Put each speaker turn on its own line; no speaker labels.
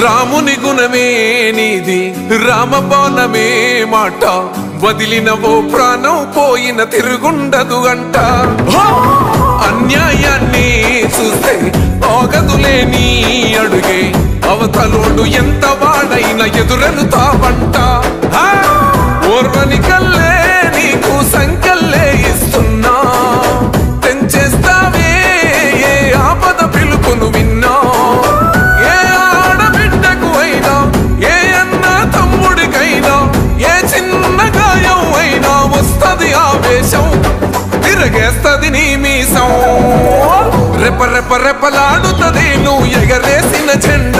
రాముని గుణమే నీది రామబాణమే మాట వదిలినవో ప్రాణం పోయిన తిరుగుండదు గంట అన్యాయాన్ని చూస్తే ఆగదులే నీ అడుగే అవతలోడు ఎంత వాడైనా ఎదురెలుతావంట ఓర్వని కల్లే నీకు సంకల్లే ఇస్తున్నా తెంచేస్తావే ఏ ఆపద పిలుపును విన్నా ఏ ఆడబిడ్డకు అయినా ఏ అన్న తమ్ముడికైనా ఏ చిన్న గాయం అయినా వస్తది ఆవేశం తిరగేస్తది నీ మీసం రెప రెప రెపలాడుతది నువ్వు ఎగరేసిన జెండా